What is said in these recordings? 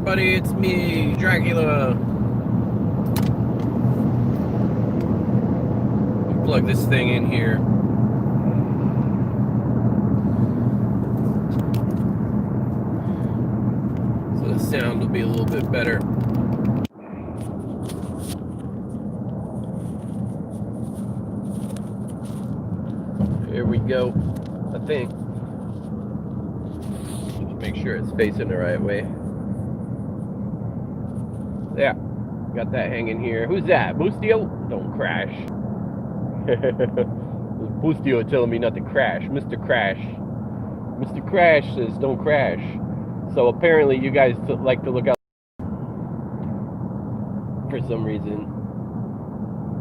everybody, it's me, Dracula. I'll plug this thing in here. So the sound will be a little bit better. Here we go, I think. Just make sure it's facing the right way. Yeah, got that hanging here. Who's that? Boostio? Don't crash. Boostio telling me not to crash. Mr. Crash. Mr. Crash says don't crash. So apparently you guys like to look out for some reason.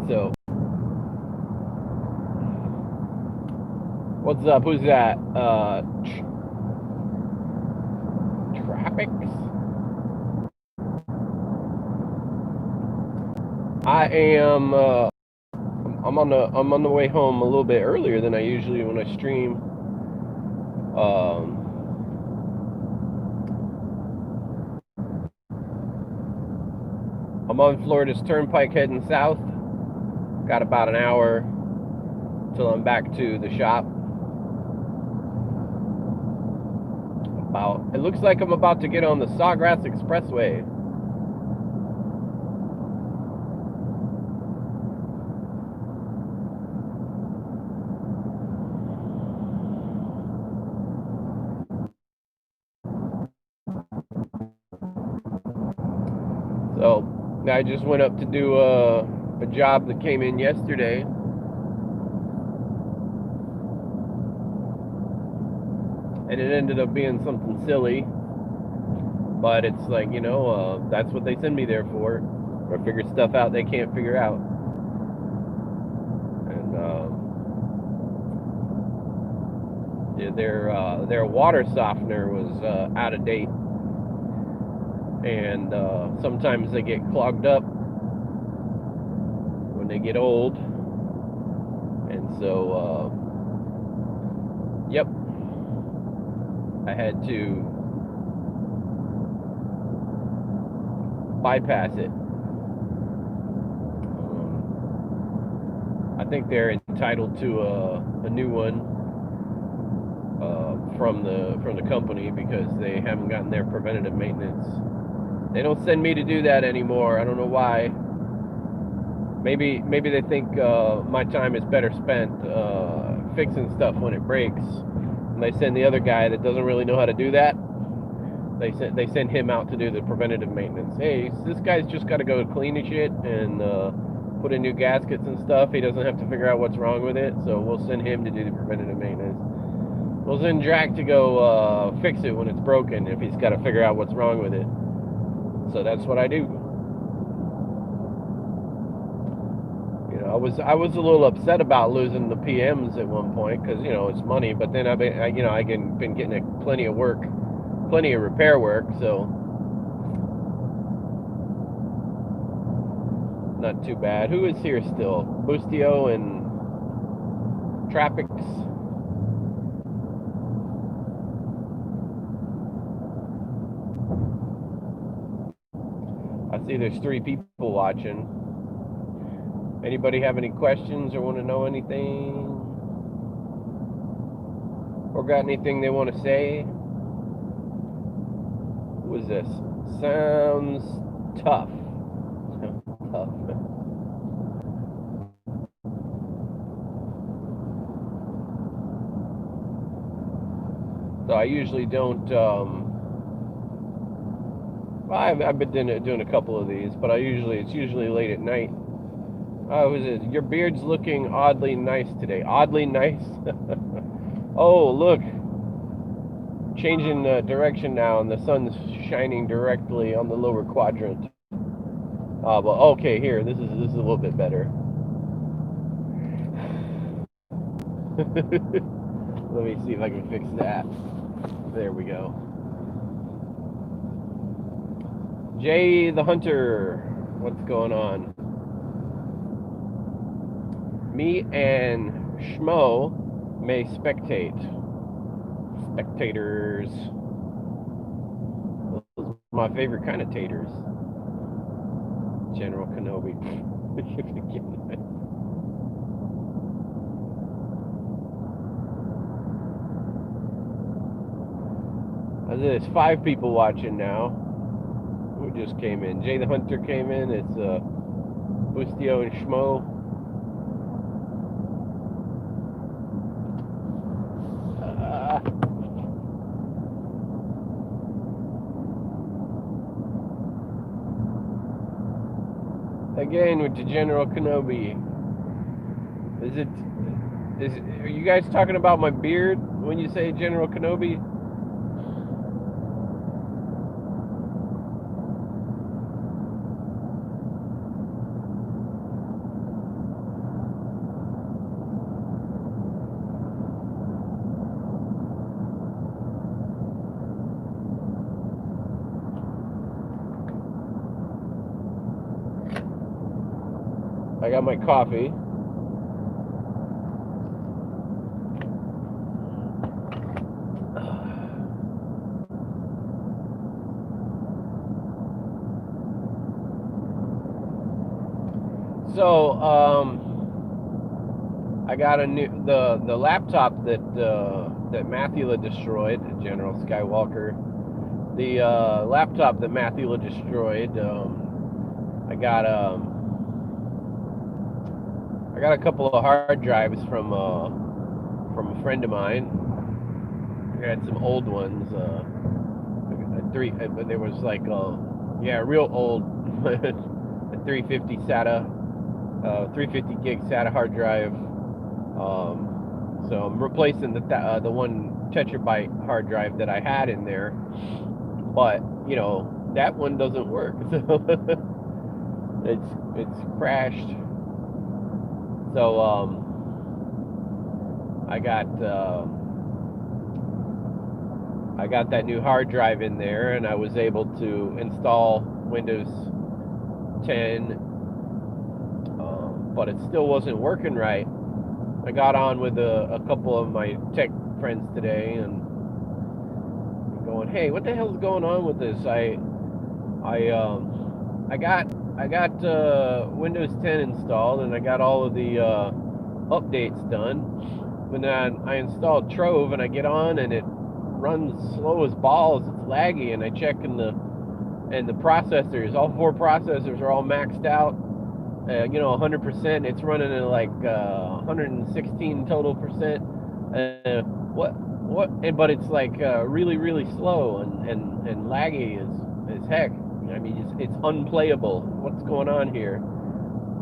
So, what's up? Who's that? Traffics? I am. I'm on the way home a little bit earlier than I usually when I stream. I'm on Florida's Turnpike heading south. Got about an hour till I'm back to the shop. It looks like I'm about to get on the Sawgrass Expressway. So I just went up to do a job that came in yesterday. And it ended up being something silly. But it's like, that's what they send me there for. Or figure stuff out they can't figure out. And their water softener was out of date. And sometimes they get clogged up when they get old. And so, yep, I had to bypass it. I think they're entitled to a new one from the company because they haven't gotten their preventative maintenance. They don't send me to do that anymore. I don't know why. Maybe they think my time is better spent fixing stuff when it breaks. And they send the other guy that doesn't really know how to do that. They send him out to do the preventative maintenance. Hey, this guy's just got to go clean the shit and put in new gaskets and stuff. He doesn't have to figure out what's wrong with it. So we'll send him to do the preventative maintenance. We'll send Drac to go fix it when it's broken if he's got to figure out what's wrong with it. So that's what I do. I was a little upset about losing the PMs at one point because it's money, but then I've been getting plenty of work, plenty of repair work, so not too bad. Who is here still? Boostio and Traffics. I see there's 3 people watching. Anybody have any questions or want to know anything? Or got anything they want to say? Who is this? Sounds tough. Tough. So I usually don't. I've been doing a couple of these, but it's usually late at night. Oh, is it? Your beard's looking oddly nice today. Oddly nice? Oh, look. Changing direction now, and the sun's shining directly on the lower quadrant. But okay, here. This is a little bit better. Let me see if I can fix that. There we go. Jay the Hunter, what's going on? Me and Schmo may spectate. Spectators. Those my favorite kind of taters. General Kenobi. There's 5 people watching now. Who just came in? Jay the Hunter came in. It's Bustio and Schmo. Again with the General Kenobi. Are you guys talking about my beard when you say General Kenobi? I got my coffee. So, I got the laptop that Mathula destroyed, General Skywalker. The laptop that Mathula destroyed. I got a couple of hard drives from a friend of mine. I had some old ones. But there was like a real old a 350 SATA, 350 gig SATA hard drive. So I'm replacing the one terabyte hard drive that I had in there, but you know that one doesn't work. So it's crashed. So I got that new hard drive in there, and I was able to install Windows 10, but it still wasn't working right. I got on with a couple of my tech friends today and going, "Hey, what the hell's going on with this?" I got Windows 10 installed, and I got all of the updates done. When I installed Trove, and I get on, and it runs slow as balls. It's laggy, and I check in the processors. All 4 processors are all maxed out. 100%. It's running at like 116 total percent. But it's like really, really slow and laggy as heck. I mean, it's unplayable. What's going on here?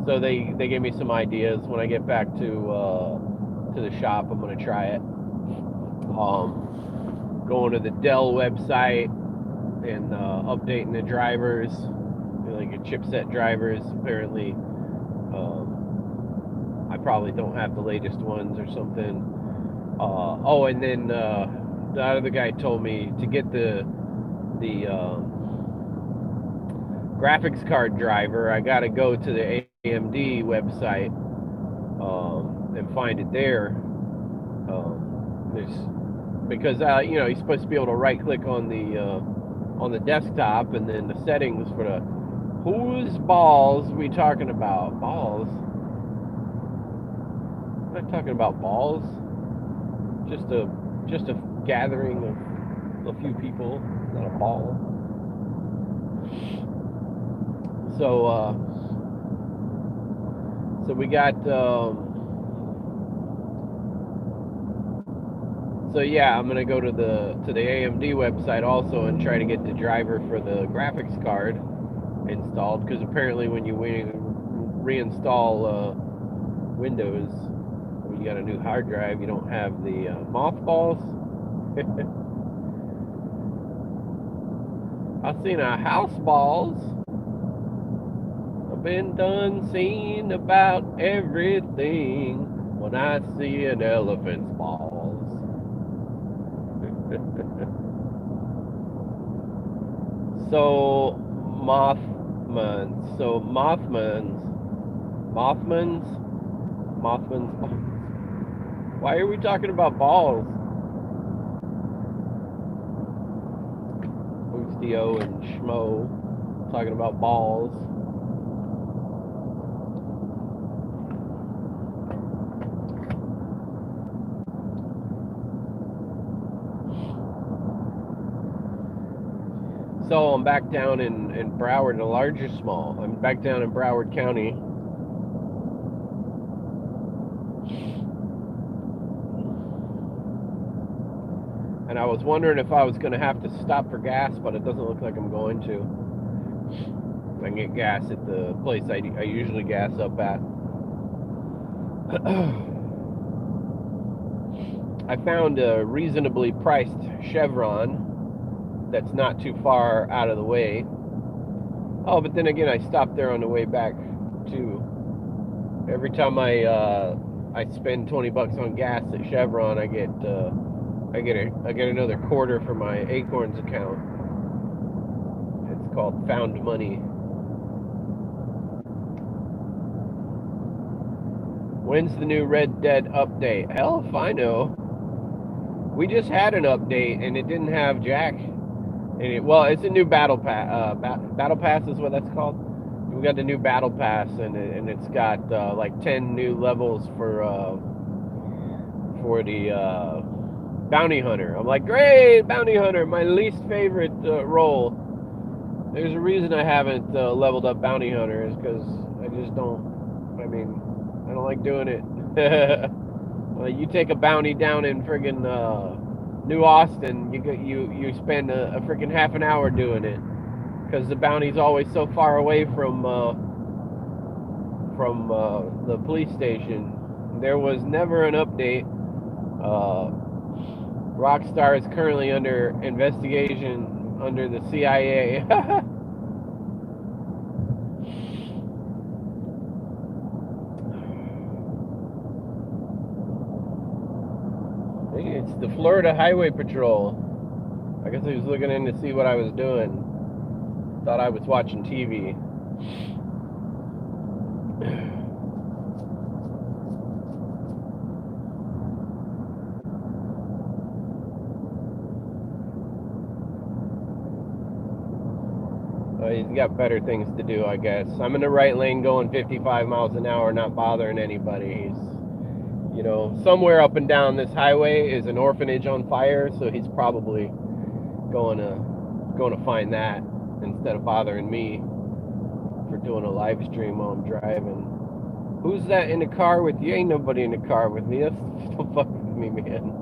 So they gave me some ideas. When I get back to the shop, I'm gonna try it. Going to the Dell website and updating the drivers, like a chipset drivers. Apparently, I probably don't have the latest ones or something. And then the other guy told me to get the graphics card driver. I gotta go to the AMD website and find it there. Because you're supposed to be able to right click on the desktop, and then the settings for the whose balls we talking about? Balls? I'm not talking about balls. Just a gathering of a few people, not a ball. So we got I'm gonna go to the AMD website also and try to get the driver for the graphics card installed, because apparently when you reinstall Windows, when you got a new hard drive, you don't have the mothballs. I've seen a house balls. I've been done seeing about everything when I see an elephant's balls. So Mothman's. Why are we talking about balls? Who's Stio and Schmo talking about balls. So I'm back down in Broward, a larger small. I'm back down in Broward County. And I was wondering if I was going to have to stop for gas, but it doesn't look like I'm going to. I can get gas at the place I usually gas up at. I found a reasonably priced Chevron that's not too far out of the way. Oh, but then again, I stopped there on the way back too. Every time I spend $20 on gas at Chevron, I get another quarter for my Acorns account. It's called Found Money. When's the new Red Dead update? Hell if I know. We just had an update and it didn't have Jack in it. Well, it's a new battle pass. Battle pass is what that's called. We got the new battle pass, and it's got like 10 new levels for the bounty hunter. I'm like, great, bounty hunter, my least favorite role. There's a reason I haven't leveled up bounty hunter, is because I just don't. I mean, I don't like doing it. You take a bounty down in friggin' New Austin, you spend a friggin' half an hour doing it, because the bounty's always so far away from the police station. There was never an update. Rockstar is currently under investigation under the CIA. It's the Florida Highway Patrol. I guess he was looking in to see what I was doing. Thought I was watching TV. He's got better things to do, I guess. I'm in the right lane going 55 miles an hour, not bothering anybody. You know, somewhere up and down this highway is an orphanage on fire, so he's probably going to find that instead of bothering me for doing a live stream while I'm driving. Who's that in the car with you? Ain't nobody in the car with me. Don't fuck with me, man.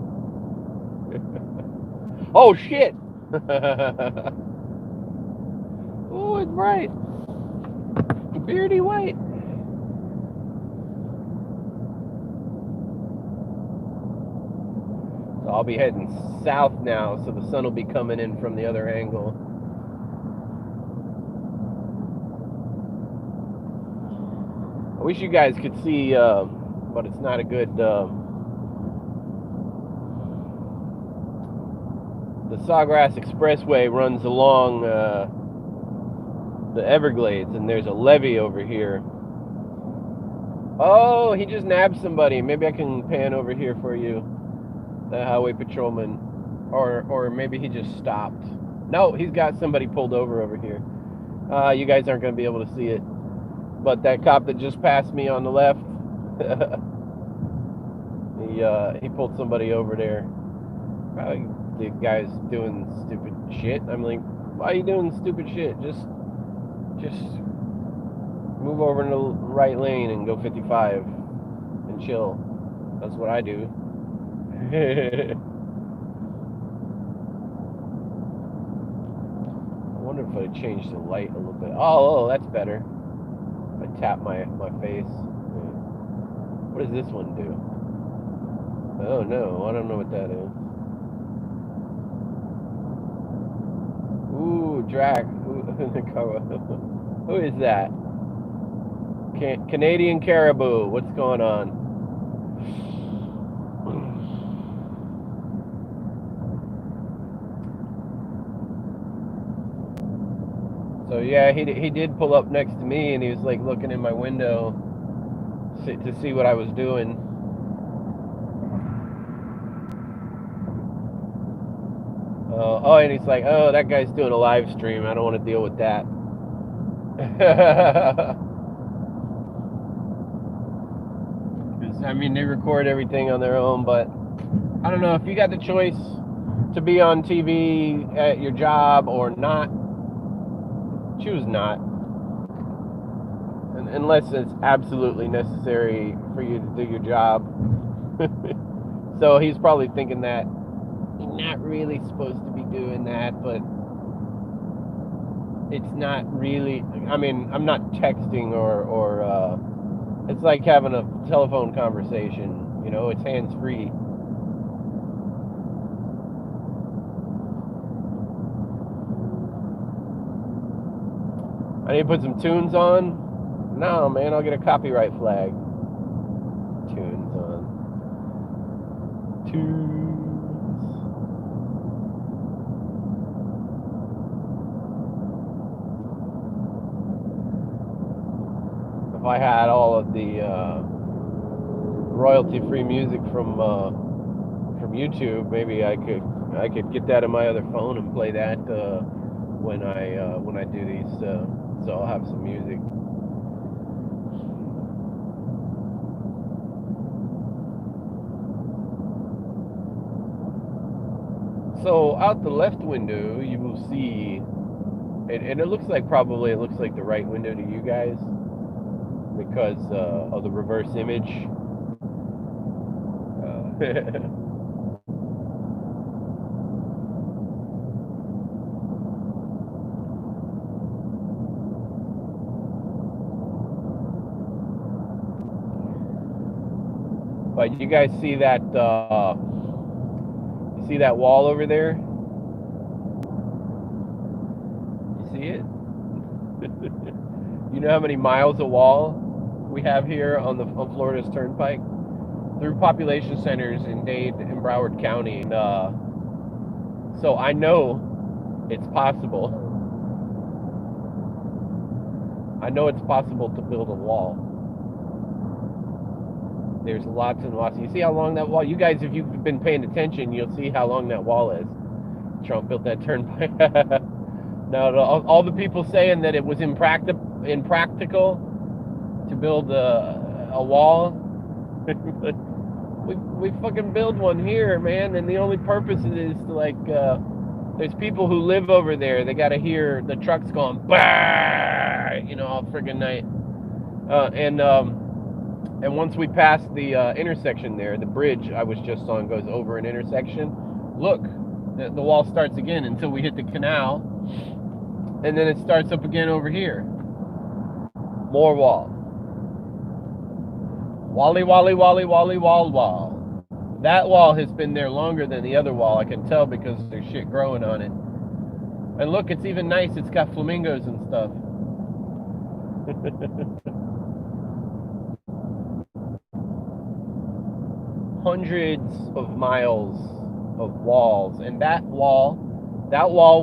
Oh shit! Oh, it's bright. Beardy white. So I'll be heading south now, so the sun will be coming in from the other angle. I wish you guys could see, but it's not a good... the Sawgrass Expressway runs along the Everglades, and there's a levee over here. Oh, he just nabbed somebody. Maybe I can pan over here for you. The highway patrolman, or maybe he just stopped. No, he's got somebody pulled over here. You guys aren't going to be able to see it, but that cop that just passed me on the left, he pulled somebody over there. Probably the guy's doing stupid shit. I'm like, why are you doing stupid shit? Just move over in the right lane and go 55 and chill. That's what I do. I wonder if I change the light a little bit. Oh, that's better. I tap my face. What does this one do? Oh no, I don't know what that is. Ooh, Drac. Who is that? Canadian Caribou. What's going on? So yeah, he did pull up next to me, and he was like looking in my window to see what I was doing. Oh, and he's like, oh, that guy's doing a live stream. I don't want to deal with that. Because, I mean, they record everything on their own, but I don't know. If you got the choice to be on TV at your job or not, choose not. Unless it's absolutely necessary for you to do your job. So he's probably thinking that you're not really supposed to be doing that, but it's not really. I mean, I'm not texting or it's like having a telephone conversation. You know, it's hands free. I need to put some tunes on. No, man, I'll get a copyright flag. Tunes on. Tunes. If I had all of the royalty-free music from YouTube, maybe I could get that in my other phone and play that when I do these. So I'll have some music. So out the left window, you will see, and it looks like the right window to you guys because of the reverse image. But you guys see that? You see that wall over there? You see it? You know how many miles of wall we have here on Florida's Turnpike through population centers in Dade and Broward County. And, so I know it's possible. I know it's possible to build a wall. There's lots and lots. You see how long that wall? You guys, if you've been paying attention, you'll see how long that wall is. Trump built that turnpike. Now, all the people saying that it was impractical to build a wall, we fucking build one here, man. And the only purpose is to there's people who live over there. They got to hear the trucks going, bah, all friggin' night. And once we pass the intersection there, the bridge I was just on goes over an intersection. Look, the wall starts again until we hit the canal. And then it starts up again over here. More wall. Wally, wally, wally, wally, wall, wall. That wall has been there longer than the other wall. I can tell because there's shit growing on it. And look, it's even nice. It's got flamingos and stuff. Hundreds of miles of walls, and that wall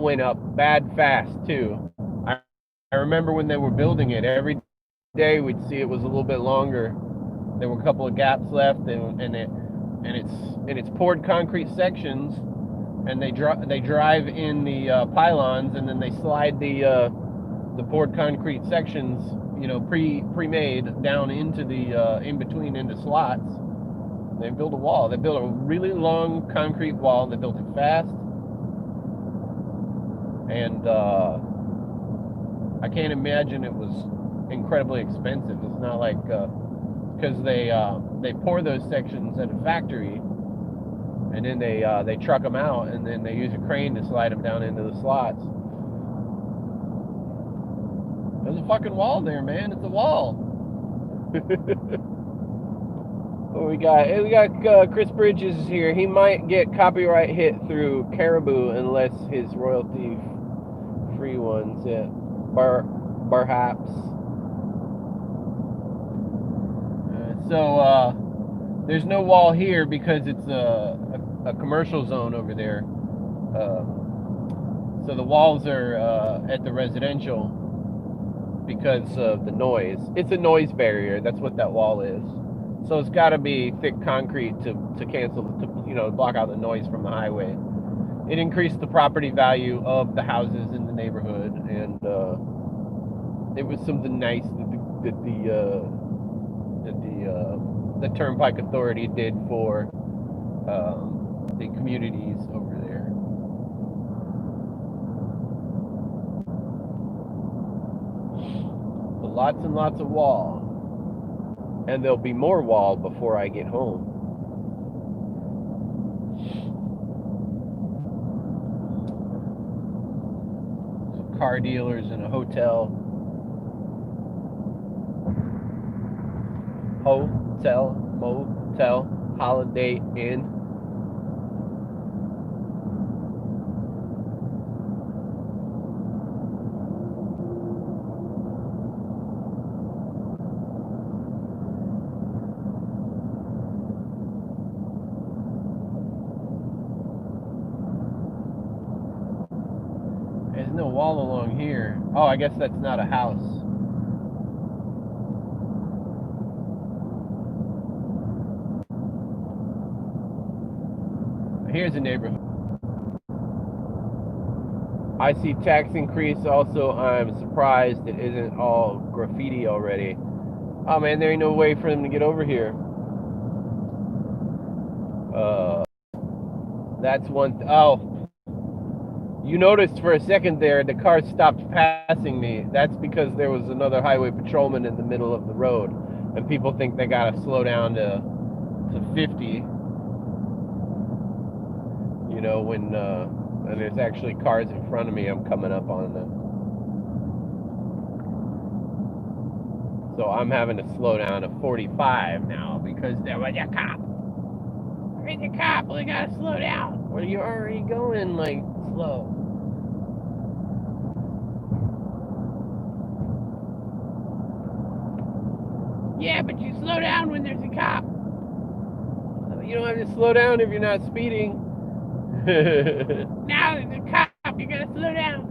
went up bad fast too. I remember when they were building it, every day we'd see it was a little bit longer. There were a couple of gaps left, and it's poured concrete sections, and they drive in the pylons, and then they slide the poured concrete sections, pre-made down into the in between into slots. They built a wall. They built a really long concrete wall. They built it fast. And I can't imagine it was incredibly expensive. It's not like, because they pour those sections at a factory, and then they truck them out, and then they use a crane to slide them down into the slots. There's a fucking wall there, man. It's a wall. We got Chris Bridges is here. He might get copyright hit through Caribou unless his royalty-free ones. Yeah, perhaps. So there's no wall here because it's a commercial zone over there. So the walls are at the residential because of the noise. It's a noise barrier. That's what that wall is. So it's got to be thick concrete to cancel, to block out the noise from the highway. it increased the property value of the houses in the neighborhood, and it was something nice that the Turnpike Authority did for the communities over there. So lots and lots of wall, and there'll be more wall before I get home. So car dealers and a hotel, motel, Holiday Inn. There's no wall along here. Oh, I guess that's not a house. Here's a neighborhood. I see tax increase. Also, I'm surprised it isn't all graffiti already. Oh man, there ain't no way for them to get over here. That's one. Oh, you noticed for a second there the car stopped passing me. That's because there was another highway patrolman in the middle of the road, and people think they gotta slow down to 50. You know, when and there's actually cars in front of me. I'm coming up on them, so I'm having to slow down to 45 now because there was a cop. There's a cop. We gotta slow down. Well, you're already going like slow. Yeah, but you slow down when there's a cop. You don't have to slow down if you're not speeding. Now there's a cop, you gotta slow down.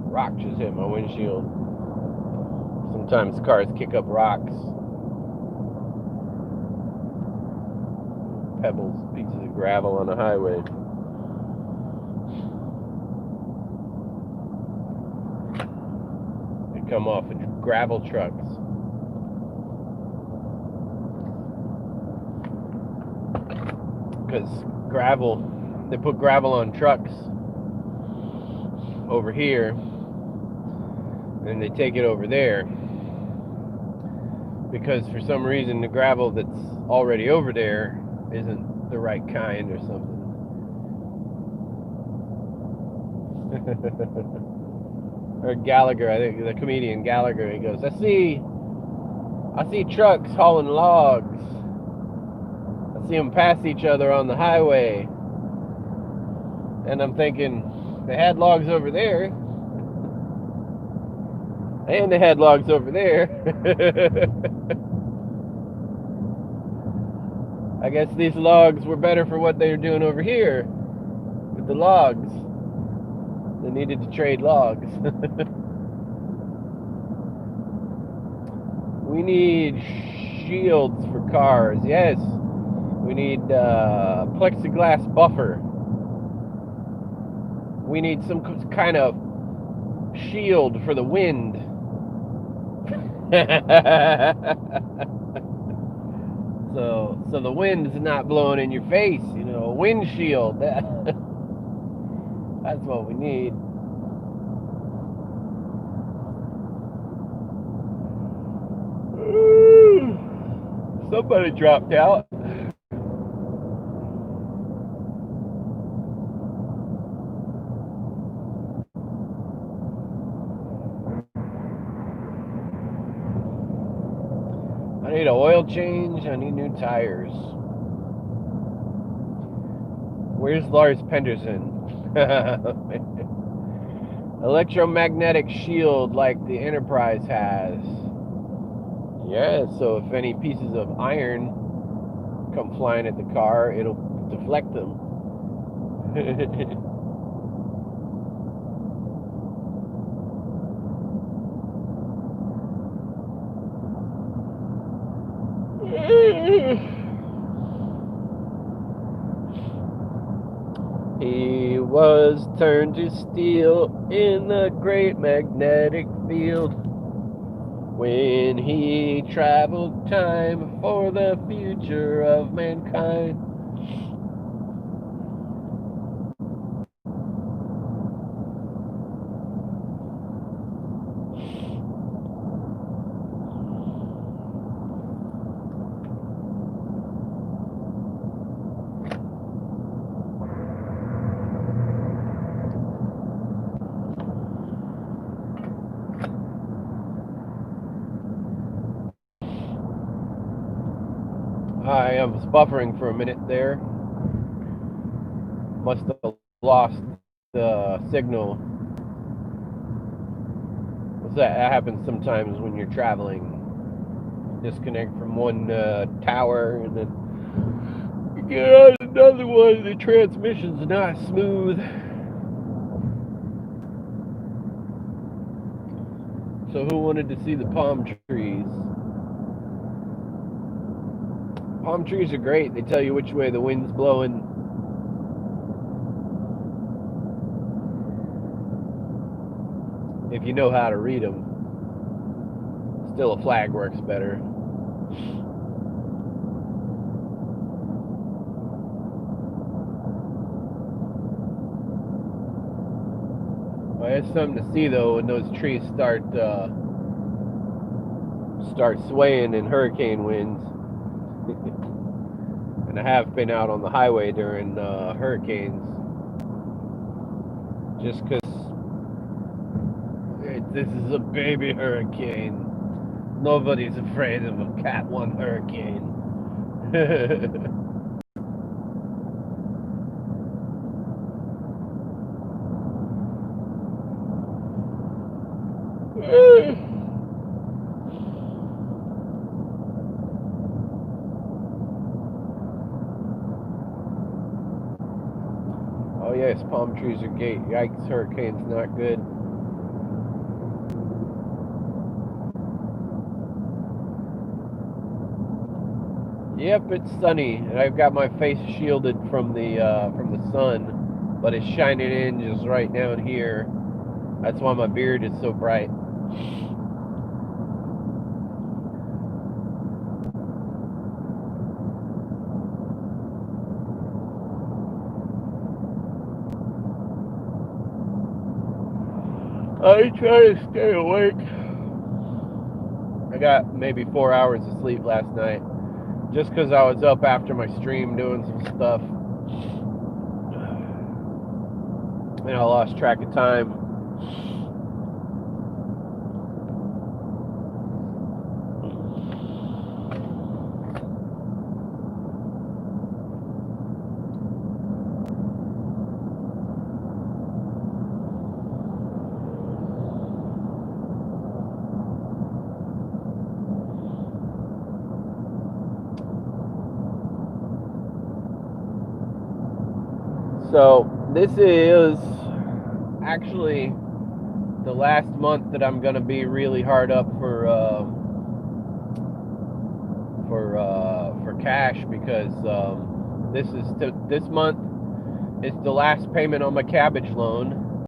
Rock just hit my windshield. Sometimes cars kick up rocks, pebbles, pieces of gravel on the highway. They come off of gravel trucks. Because gravel, they put gravel on trucks over here, and they take it over there. Because for some reason the gravel that's already over there isn't the right kind or something. Or Gallagher, I think the comedian Gallagher, he goes, I see trucks hauling logs. I see them pass each other on the highway. And I'm thinking, they had logs over there. And they had logs over there. I guess these logs were better for what they were doing over here with the logs. They needed to trade logs. We need shields for cars. Yes. We need plexiglass buffer. We need some kind of shield for the wind. So the wind is not blowing in your face, you know, a windshield. That's what we need. Somebody dropped out. change. I need new tires. Where's Lars Penderson? Electromagnetic shield like the Enterprise has. Yeah, so if any pieces of iron come flying at the car, it'll deflect them. He was turned to steel in the great magnetic field when he traveled time for the future of mankind. I was buffering for a minute there. Must have lost the signal. That happens sometimes when you're traveling. Disconnect from one tower and then you get on another one. The transmission's not smooth. So who wanted to see the palm trees? Palm trees are great. They tell you which way the wind's blowing. If you know how to read them. Still, a flag works better. Well, it's something to see though when those trees start swaying in hurricane winds. And I have been out on the highway during hurricanes, just because this is a baby hurricane. Nobody's afraid of a Cat 1 hurricane. Oh yes, palm trees are great. Yikes, hurricane's not good. Yep, it's sunny, and I've got my face shielded from the sun, but it's shining in just right down here. That's why my beard is so bright. I try to stay awake. I got maybe 4 hours of sleep last night, just because I was up after my stream doing some stuff, and I lost track of time. So this is actually the last month that I'm gonna be really hard up for cash, because this month is the last payment on my cabbage loan,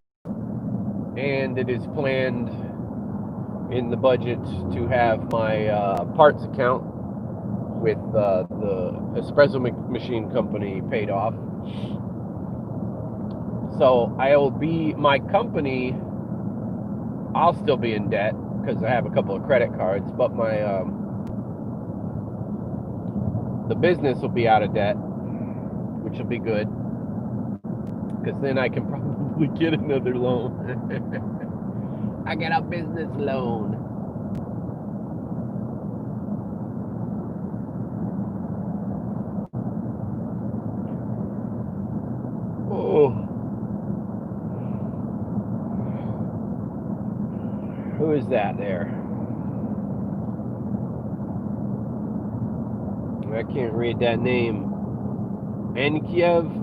and it is planned in the budget to have my parts account with the espresso machine company paid off. So my company, I'll still be in debt because I have a couple of credit cards, but the business will be out of debt, which will be good, because then I can probably get another loan. I get a business loan. is that there? I can't read that name. Enkiev?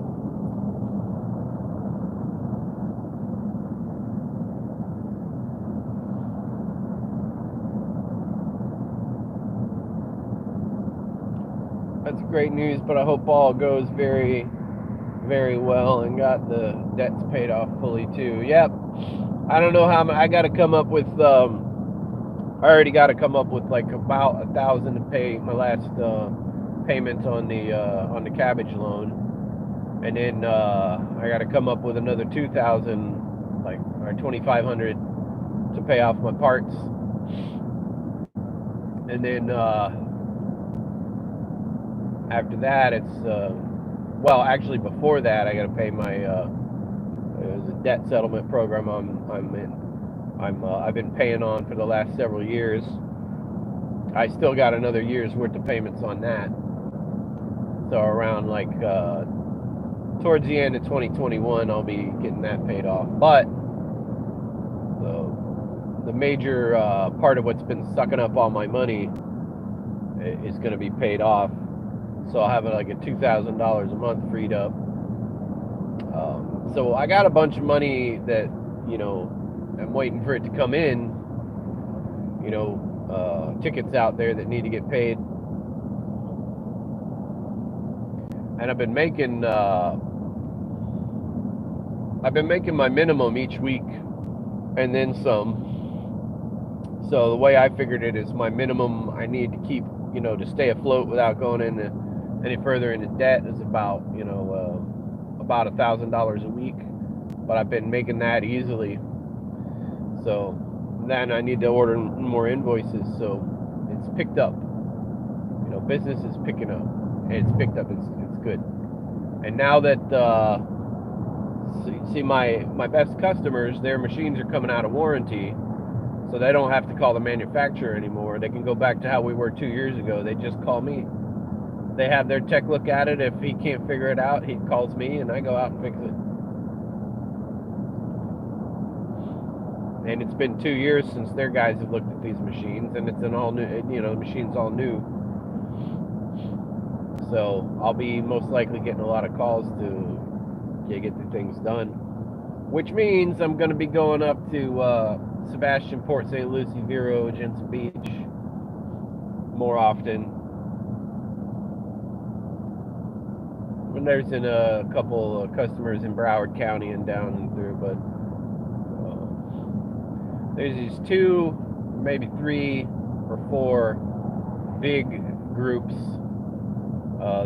That's great news, but I hope all goes very, very well and got the debts paid off fully too. Yep. I don't know how I got to come up with. I already got to come up with like about $1,000 to pay my last payment on the cabbage loan, and then I got to come up with another 2,000, like, or 2,500 to pay off my parts, and then after that it's well, actually before that I got to pay my the debt settlement program I'm in. I've been paying on for the last several years. I still got another year's worth of payments on that. So around like towards the end of 2021, I'll be getting that paid off. But the major part of what's been sucking up all my money is going to be paid off. So I'll have like a $2,000 a month freed up. So I got a bunch of money that, you know, I'm waiting for it to come in. You know, tickets out there that need to get paid. And I've been making my minimum each week and then some. So the way I figured it is my minimum I need to keep, you know, to stay afloat without going into any further into debt is about, you know, about $1,000 a week. But I've been making that easily. So then I need to order more invoices. So it's picked up. You know, business is picking up. And it's picked up. It's good. And now that see my best customers, their machines are coming out of warranty, so they don't have to call the manufacturer anymore. They can go back to how we were 2 years ago. They just call me. They have their tech look at it. If he can't figure it out, he calls me and I go out and fix it. And it's been 2 years since their guys have looked at these machines, and it's an all new, you know, the machine's all new. So I'll be most likely getting a lot of calls to get the things done, which means I'm going to be going up to Sebastian, Port St. Lucie, Vero, Jensen Beach more often. When there's in a couple of customers in Broward County and down and through, but there's these 2, maybe 3 or 4 big groups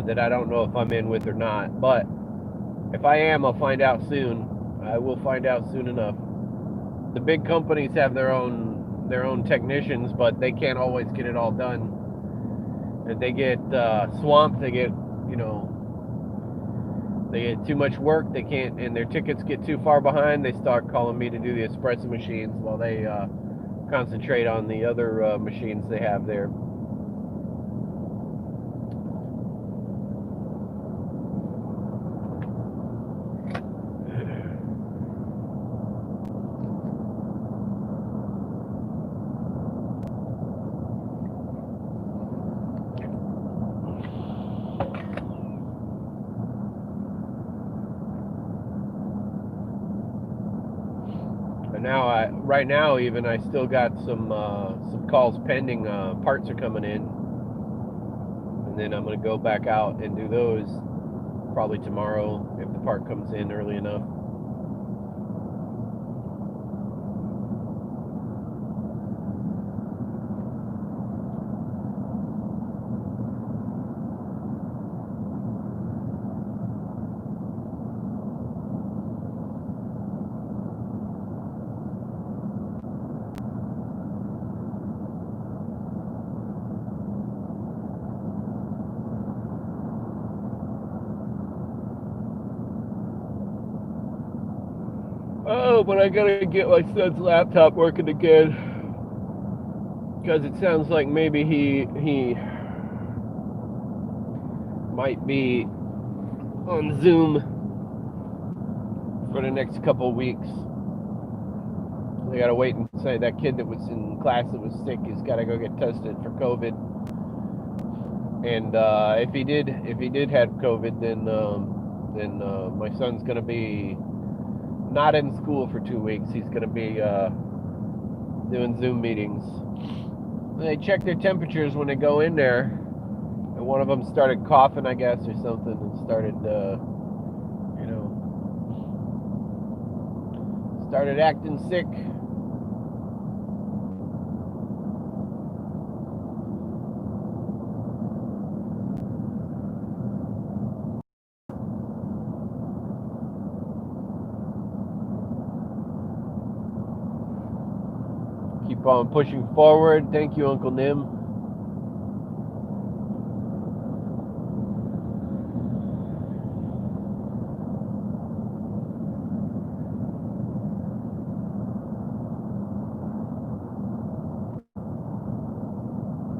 that I don't know if I'm in with or not. But if I am, I'll find out soon. I will find out soon enough. The big companies have their own technicians, but they can't always get it all done. And they get swamped. They get, you know, they get too much work. They can't, and their tickets get too far behind. They start calling me to do the espresso machines while they concentrate on the other machines they have there. Now, right now, even I still got some calls pending. Parts are coming in, and then I'm gonna go back out and do those probably tomorrow if the part comes in early enough. Oh, but I gotta get my son's laptop working again, because it sounds like maybe he might be on Zoom for the next couple of weeks. They gotta wait and say that kid that was in class that was sick has gotta go get tested for COVID. And if he did have COVID, then my son's gonna be not in school for 2 weeks. He's gonna be doing Zoom meetings. And they check their temperatures when they go in there, and one of them started coughing, I guess, or something, and started acting sick. Keep on pushing forward. Thank you, Uncle Nim.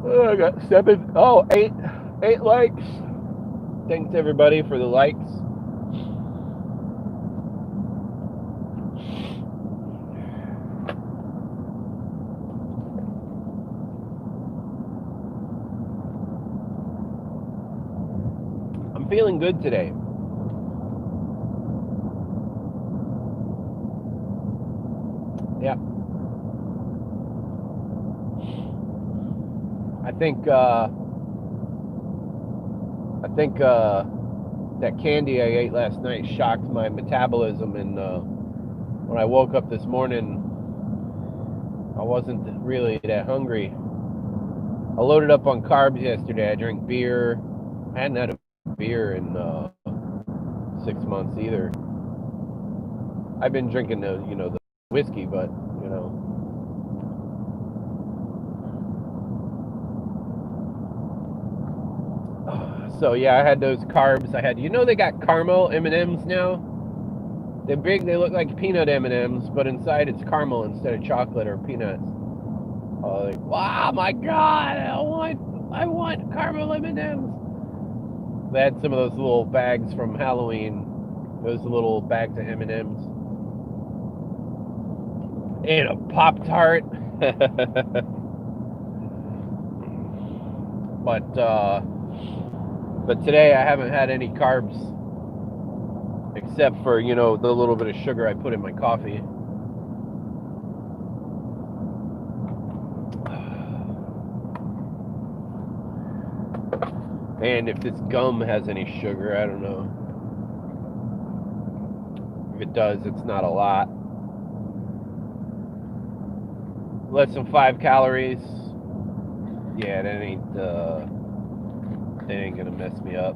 Oh, I got 8 likes. Thanks everybody for the likes. I'm feeling good today. Yeah. I think that candy I ate last night shocked my metabolism, and when I woke up this morning, I wasn't really that hungry. I loaded up on carbs yesterday. I drank beer. I hadn't had a beer in 6 months either. I've been drinking the whiskey, but So yeah, I had those carbs. I had, they got caramel M&Ms now. They're big. They look like peanut M&Ms, but inside it's caramel instead of chocolate or peanuts. Like, wow, my God! I want caramel M&Ms. They had some of those little bags from Halloween. Those little bags of M&Ms. And a Pop-Tart. But today I haven't had any carbs except for, the little bit of sugar I put in my coffee. And if this gum has any sugar, I don't know. If it does, it's not a lot. Less than 5 calories. Yeah, that ain't gonna mess me up.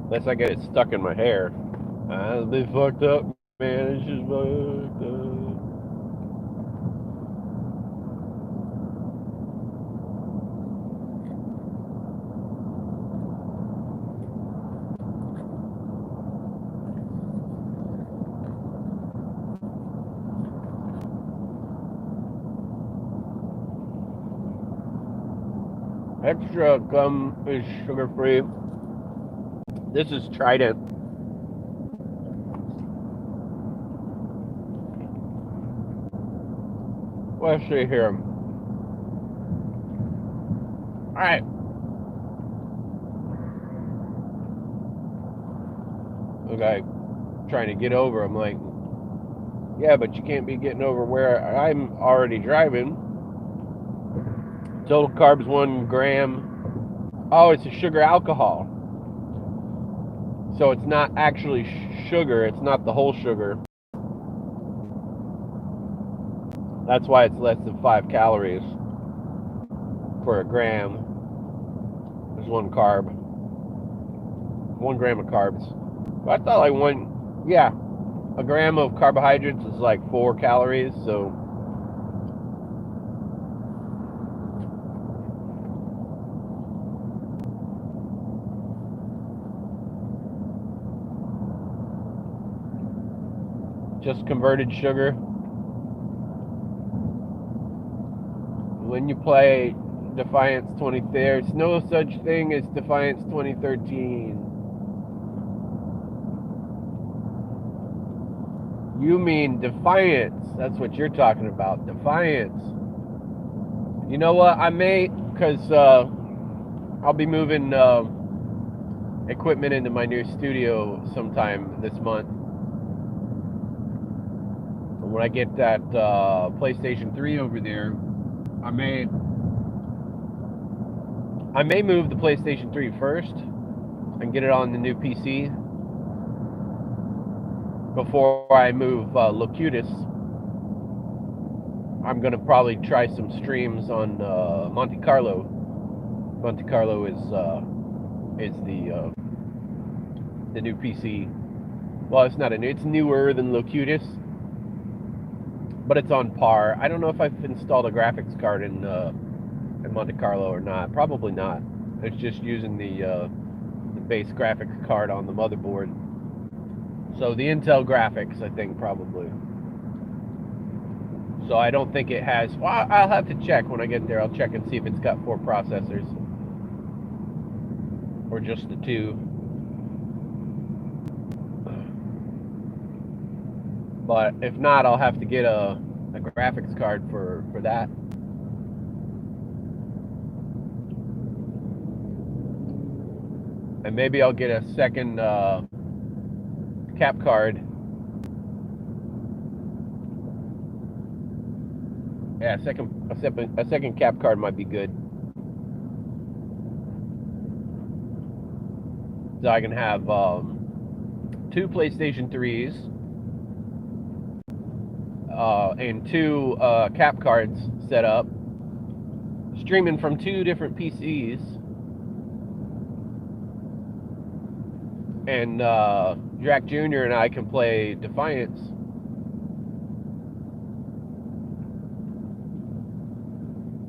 Unless I get it stuck in my hair. I'll be fucked up, man. It's just fucked up. Extra gum is sugar-free. This is Trident. Let's see here. All right. The guy trying to get over. I'm like, yeah, but you can't be getting over where I'm already driving. Total carbs 1 gram. Oh, it's a sugar alcohol. So it's not actually sugar. It's not the whole sugar. That's why it's less than 5 calories for a gram. There's 1 carb. 1 gram of carbs. But I thought like a gram of carbohydrates is like 4 calories, so just converted sugar. When you play Defiance 20, there's no such thing as Defiance 2013. You mean Defiance. That's what you're talking about. Defiance. You know what? I may, because I'll be moving equipment into my new studio sometime this month. And when I get that PlayStation 3 over there, I may move the PlayStation 3 first and get it on the new PC before I move Locutus. I'm gonna probably try some streams on Monte Carlo. Monte Carlo is the new PC. Well, it's not a new. It's newer than Locutus, but it's on par. I don't know if I've installed a graphics card in Monte Carlo or not. Probably not. It's just using the base graphics card on the motherboard. So the Intel graphics, I think, probably. So I don't think it has. Well, I'll have to check when I get there. I'll check and see if it's got 4 processors or just the 2. But if not, I'll have to get a graphics card for that. And maybe I'll get a second cap card. Yeah, a second cap card might be good. So I can have 2 PlayStation 3s and 2 cap cards set up, streaming from 2 different PCs, and Drac Jr. and I can play Defiance.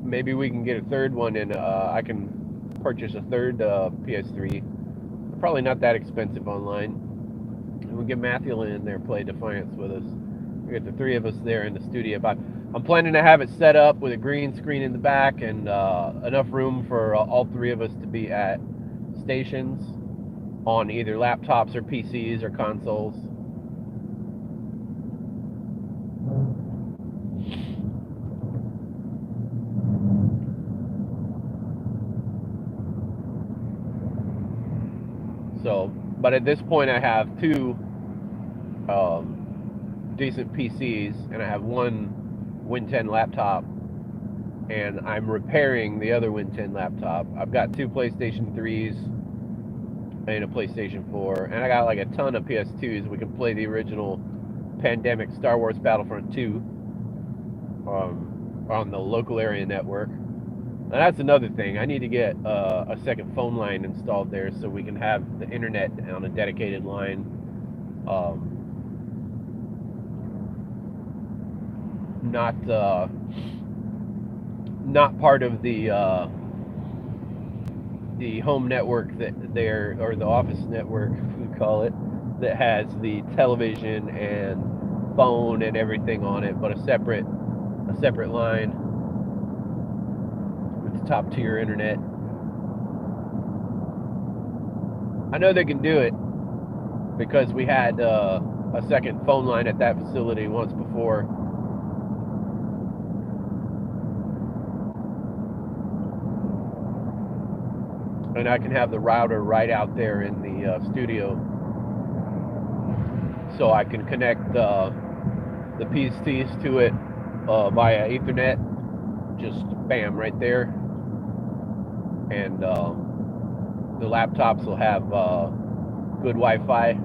Maybe we can get a third one, and I can purchase a third PS3. Probably not that expensive online. And we'll get Matthew in there and play Defiance with us. We get the 3 of us there in the studio. But I'm planning to have it set up with a green screen in the back and enough room for all 3 of us to be at stations on either laptops or PCs or consoles. So, but at this point I have 2 decent PCs, and I have 1 Win 10 laptop, and I'm repairing the other Win 10 laptop. I've got 2 PlayStation 3s and a PlayStation 4, and I got like a ton of PS2s. We can play the original Pandemic Star Wars Battlefront 2 on the local area network. And that's another thing. I need to get a second phone line installed there so we can have the internet on a dedicated line. Not part of the home network that there, or the office network we call it, that has the television and phone and everything on it, but a separate line. Top tier internet. I know they can do it because we had a second phone line at that facility once before. And I can have the router right out there in the studio, so I can connect the PCs to it via Ethernet. Just bam, right there. And the laptops will have good Wi-Fi.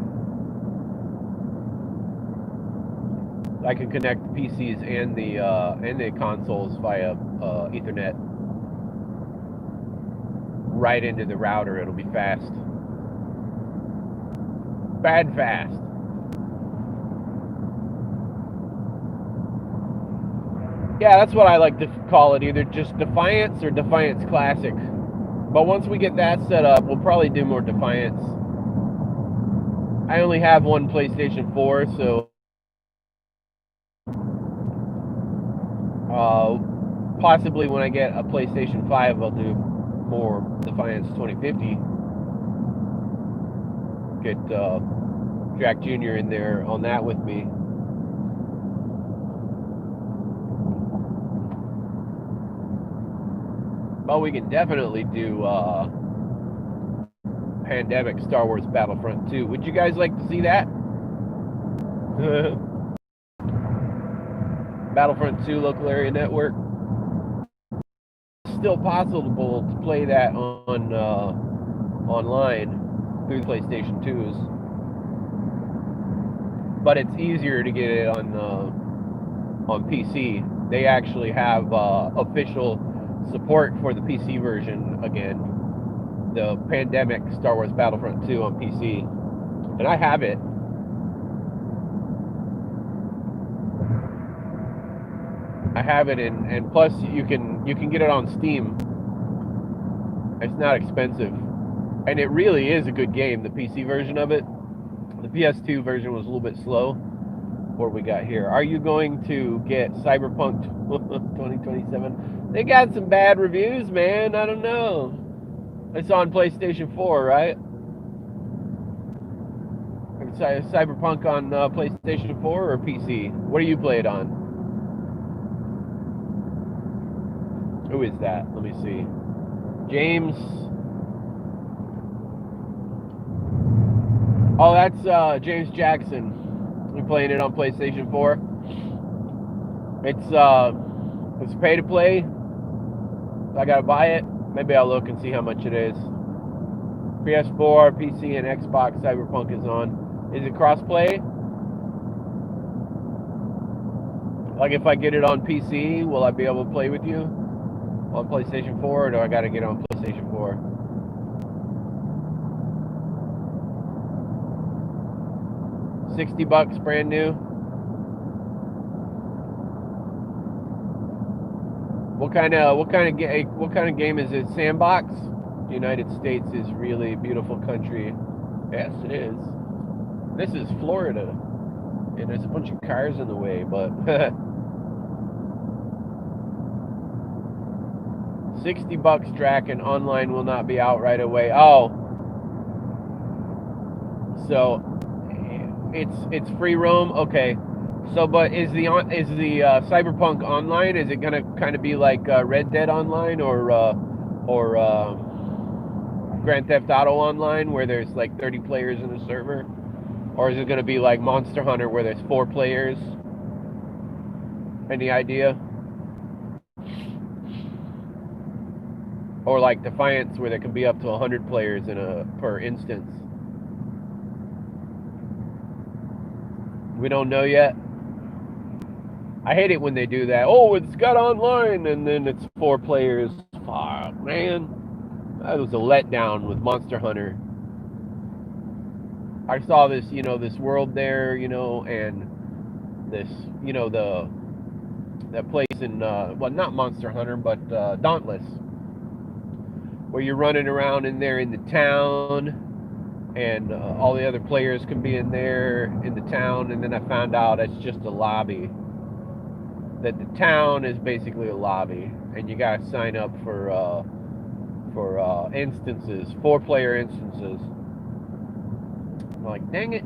I can connect the PCs and the consoles via Ethernet right into the router. It'll be fast, bad fast. Yeah, that's what I like to call it, either just Defiance or Defiance Classic. But once we get that set up, we'll probably do more Defiance. I only have 1 PlayStation 4, so possibly when I get a PlayStation 5, I'll do more Defiance 2050. Get Drac Jr. in there on that with me. Oh, we can definitely do Pandemic Star Wars Battlefront 2. Would you guys like to see that? Battlefront 2 local area network. It's still possible to play that on online through the PlayStation 2s, but it's easier to get it on PC. They actually have official support for the PC version again, the Pandemic Star Wars Battlefront 2 on PC, and I have it. And plus you can get it on Steam. It's not expensive, and it really is a good game. The PC version of it. The PS2 version was a little bit slow. What we got here? Are you going to get Cyberpunk 2027? They got some bad reviews, man. I don't know. It's on PlayStation 4, right? Cyberpunk on PlayStation 4 or PC? What do you play it on? Who is that? Let me see. James. Oh, that's James Jackson. We're playing it on PlayStation 4. It's pay to play. I gotta buy it. Maybe I'll look and see how much it is. PS4, PC, and Xbox. Cyberpunk is on. Is it cross-play? Like if I get it on PC, will I be able to play with you on PlayStation 4, or do I gotta get it on PlayStation 4? $60 brand new. What kind of game is it? Sandbox? The United States is really a beautiful country. Yes, it is. This is Florida, and there's a bunch of cars in the way, but $60 Drac, and online will not be out right away. Oh, so it's free roam. Okay. So, but is the Cyberpunk online? Is it gonna kind of be like Red Dead Online or Grand Theft Auto Online, where there's like 30 players in a server, or is it gonna be like Monster Hunter, where there's 4 players? Any idea? Or like Defiance, where there can be up to 100 players per instance? We don't know yet. I hate it when they do that. Oh, it's got online, and then it's 4 players. Fuck, man. That was a letdown with Monster Hunter. I saw this, this world there, and this, that place in, well, not Monster Hunter, but Dauntless, where you're running around in there in the town, and all the other players can be in there in the town, and then I found out it's just a lobby. That the town is basically a lobby, and you gotta sign up for instances, 4-player instances. I'm like, dang it!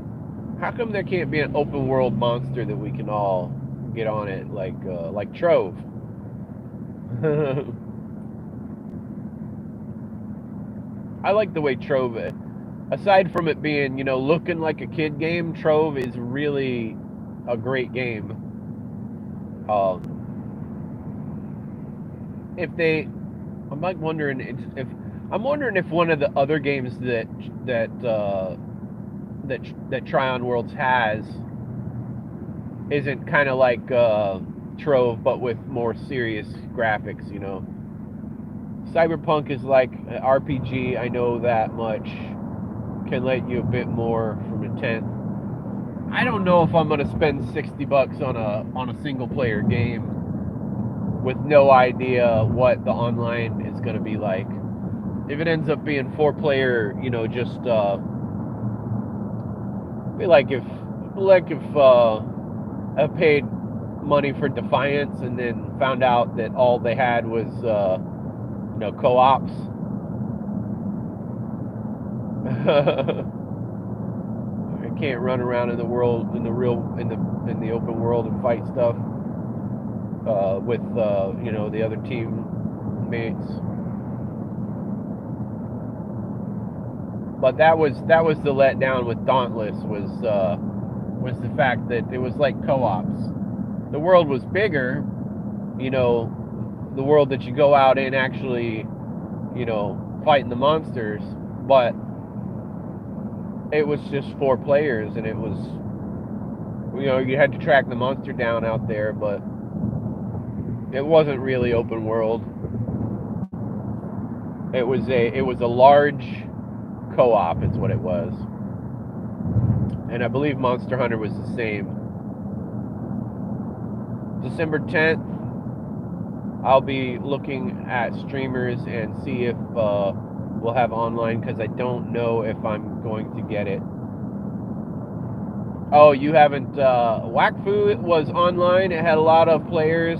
How come there can't be an open world monster that we can all get on it, like Trove? I like the way Trove is. Aside from it being, looking like a kid game, Trove is really a great game. I'm like wondering if one of the other games that Tryon Worlds has isn't kind of like Trove, but with more serious graphics. Cyberpunk is like an RPG. I know that much. Can let you a bit more from a 10th. I don't know if I'm gonna spend $60 on a single player game with no idea what the online is gonna be like. If it ends up being 4-player, just be like if I paid money for Defiance and then found out that all they had was co-ops. I can't run around in the world in the open world and fight stuff with the other teammates. But that was the letdown with Dauntless was the fact that it was like co-ops. The world was bigger, you know, the world that you go out in actually, you know, fighting the monsters, but it was just 4 players, and it was, you know, you had to track the monster down out there, but it wasn't really open world. It was a large co-op is what it was. And I believe Monster Hunter was the same. December 10th, I'll be looking at streamers and see if we'll have online, because I don't know if I'm going to get it. Oh, you haven't... Wakfu was online. It had a lot of players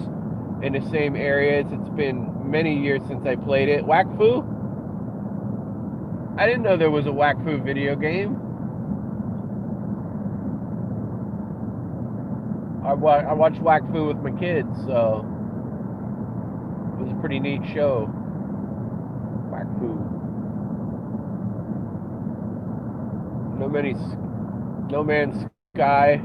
in the same areas. It's been many years since I played it. Wakfu? I didn't know there was a Wakfu video game. I watched Wakfu with my kids, so it was a pretty neat show. Wakfu. No Man's Sky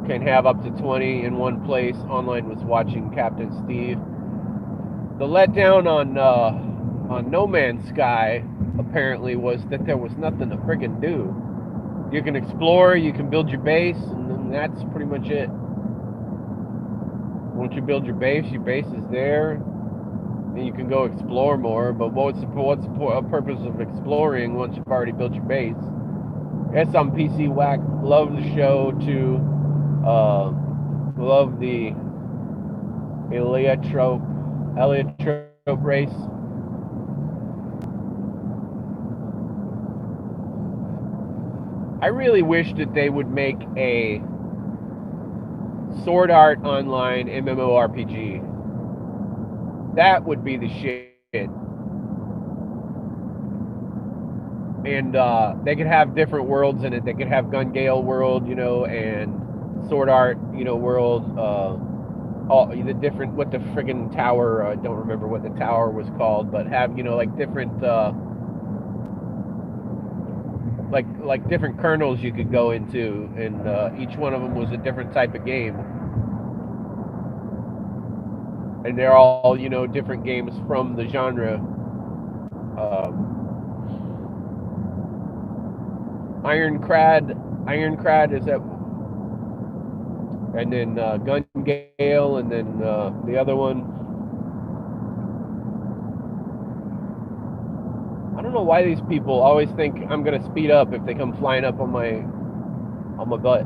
can have up to 20 in one place. Online was watching Captain Steve. The letdown on No Man's Sky apparently was that there was nothing to friggin' do. You can explore, you can build your base, and then that's pretty much it. Once you build your base is there, and you can go explore more. But what's the purpose of exploring once you've already built your base? Yes, I'm PC Whack. Love the show too. Love the heliotrope race. I really wish that they would make a Sword Art Online MMORPG. That would be the shit. And they could have different worlds in it. They could have Gun Gale world, you know, and Sword Art, you know, world. All the different, what the friggin' tower, I don't remember what the tower was called, but have, you know, like different like different kernels you could go into, and each one of them was a different type of game, and they're all, you know, different games from the genre. Ironcrad is that, and then Gun Gale, and then the other one. I don't know why these people always think I'm gonna speed up if they come flying up on my butt.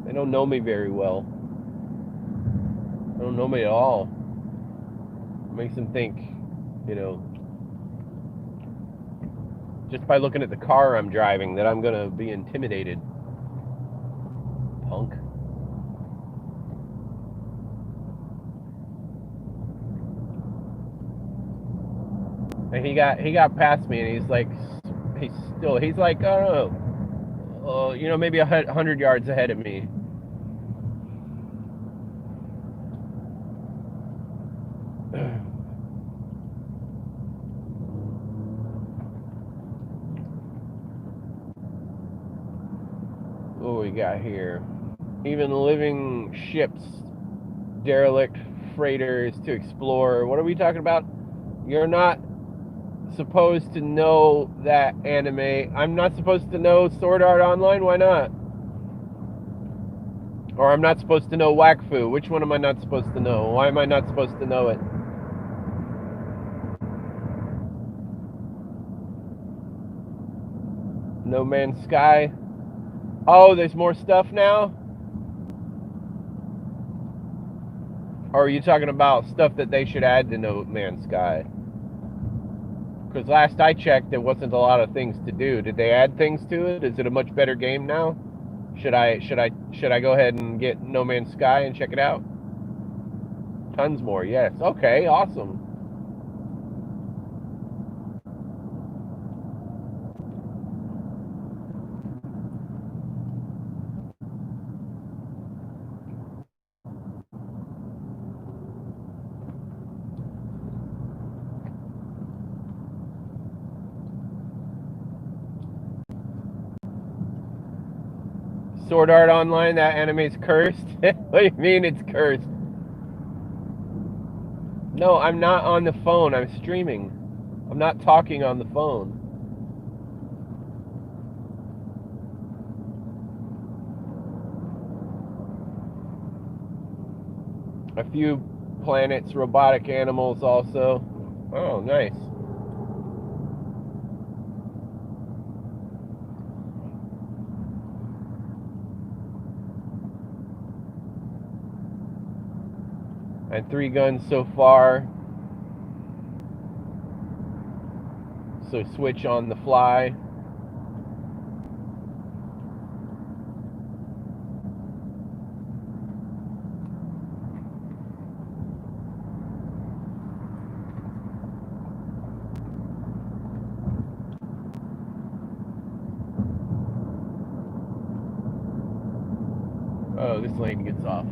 They don't know me very well. They don't know me at all. It makes them think, you know, just by looking at the car I'm driving, that I'm gonna be intimidated. Punk. And he got past me, and he's like, he's like, I don't know, you know, maybe 100 yards ahead of me. What we got here? Even living ships, derelict freighters to explore. What are we talking about? You're not supposed to know that anime. I'm not supposed to know Sword Art Online? Why not? Or I'm not supposed to know Wakfu. Which one am I not supposed to know? Why am I not supposed to know it? No Man's Sky. Oh, there's more stuff now? Or are you talking about stuff that they should add to No Man's Sky? Because last I checked, there wasn't a lot of things to do. Did they add things to it? Is it a much better game now? Should I go ahead and get No Man's Sky and check it out? Tons more, yes. Okay, awesome. Sword Art Online, that anime's cursed? What do you mean it's cursed? No, I'm not on the phone. I'm streaming. I'm not talking on the phone. A few planets, robotic animals also. Oh, nice. And 3 guns so far. So switch on the fly. Oh, this lane gets off.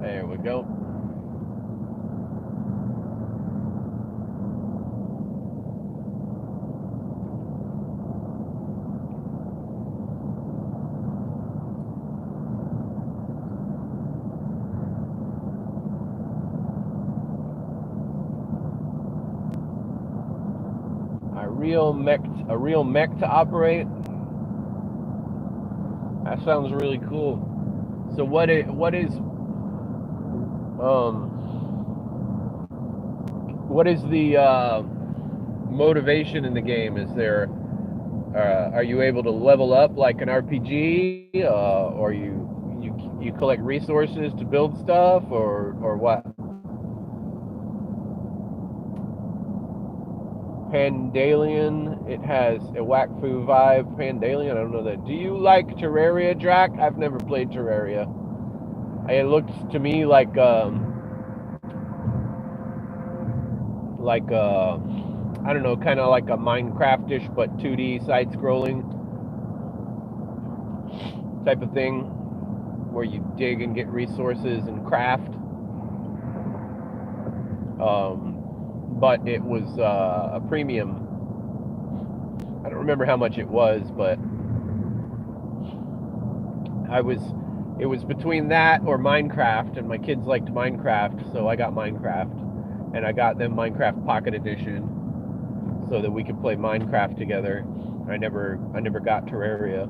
There we go. A real mech to operate. That sounds really cool. So what is the motivation in the game? Is there are you able to level up like an RPG, or you collect resources to build stuff, or what? Pandalian, it has a Wakfu vibe. Pandalian, I don't know that. Do you like Terraria, Drac? I've never played Terraria. It looks to me like I don't know, kind of like a Minecraft-ish but 2D side-scrolling type of thing, where you dig and get resources and craft. But it was a premium. I don't remember how much it was, but it was between that or Minecraft, and my kids liked Minecraft, so I got Minecraft, and I got them Minecraft Pocket Edition so that we could play Minecraft together. I never got Terraria.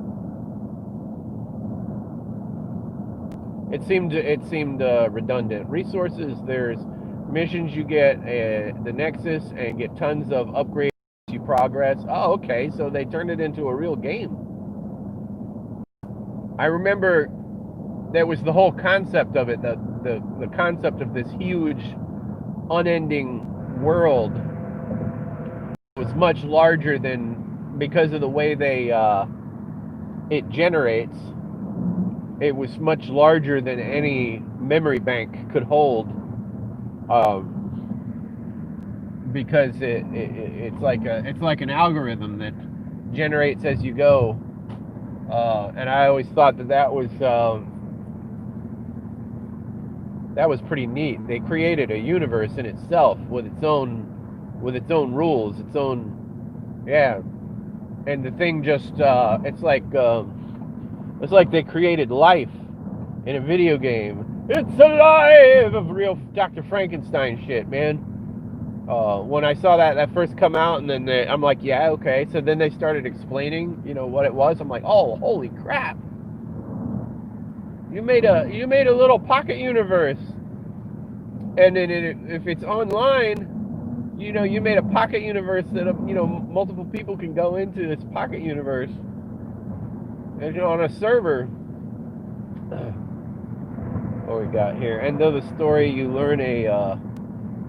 It seemed redundant. Resources, there's missions you get the Nexus and get tons of upgrades as you progress. Oh, okay, so they turned it into a real game. I remember that was the whole concept of it, the concept of this huge, unending world was much larger than, because of the way it generates, it was much larger than any memory bank could hold. Because it's like an algorithm that generates as you go, and I always thought that was pretty neat. They created a universe in itself with its own rules, its own, yeah. And the thing just it's like they created life in a video game. It's alive, of real Dr. Frankenstein shit, man. When I saw that first come out, and then I'm like, yeah, okay. So then they started explaining, what it was. I'm like, oh, holy crap! You made a little pocket universe, and then if it's online, you made a pocket universe that multiple people can go into this pocket universe, and on a server. what we got here. End of the story. You learn a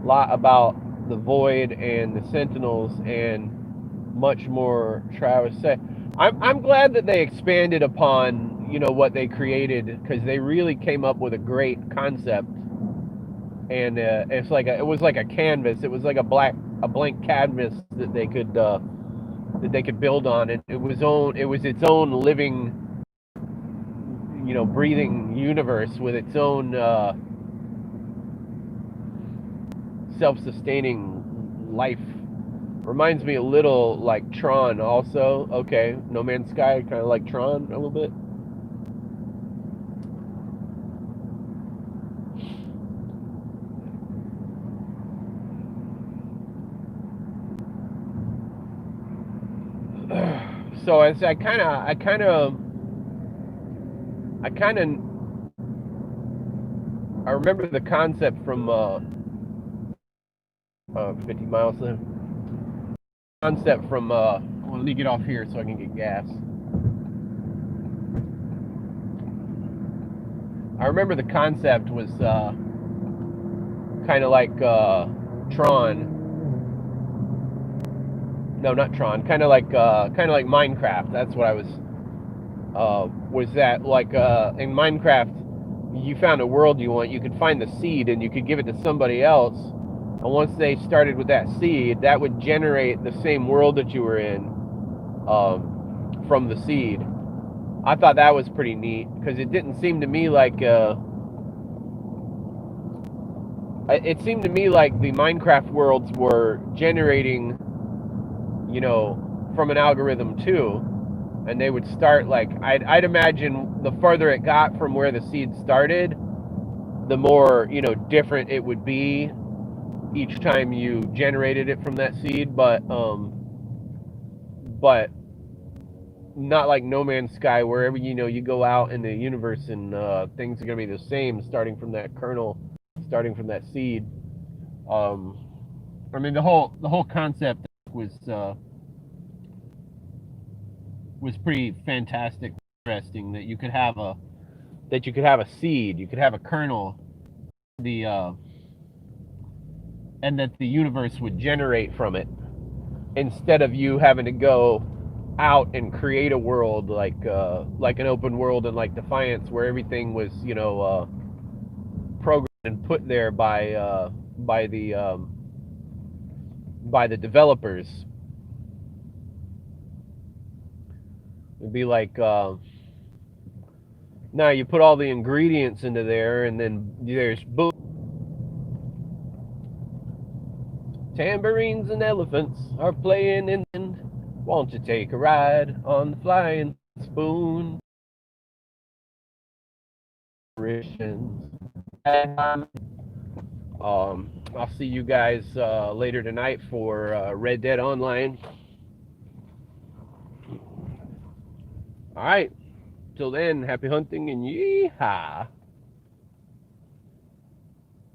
lot about the Void and the Sentinels and much more. Travis said, I'm glad that they expanded upon what they created, because they really came up with a great concept. And it was like a canvas. It was like a blank canvas that they could build on. It was its own living, breathing universe with its own self-sustaining life. Reminds me a little like Tron also. Okay, No Man's Sky, kind of like Tron a little bit. So as I kind of I remember the concept from 50 miles. Concept from well, let me get off here so I can get gas. I remember the concept was kind of like Tron. No, not Tron. Kind of like Minecraft. That's what I was. Was that like in Minecraft? You found a world you want. You could find the seed and you could give it to somebody else. And once they started with that seed, that would generate the same world that you were in from the seed. I thought that was pretty neat, because it didn't seem to me like it seemed to me like the Minecraft worlds were generating, from an algorithm too, and they would start like I'd imagine the farther it got from where the seed started, the more different it would be each time you generated it from that seed, but not like No Man's Sky, wherever you go out in the universe and things are gonna be the same, starting from that kernel, starting from that seed. I mean, the whole concept was pretty fantastic, interesting, that you could have a seed, you could have a kernel, and that the universe would generate from it, instead of you having to go out and create a world like an open world and like Defiance, where everything was programmed and put there by the developers. It'd be like now you put all the ingredients into there, and then there's boom, tambourines and elephants are playing in. Want to take a ride on the flying spoon? I'll see you guys later tonight for Red Dead Online. All right. Till then, happy hunting and yeehaw.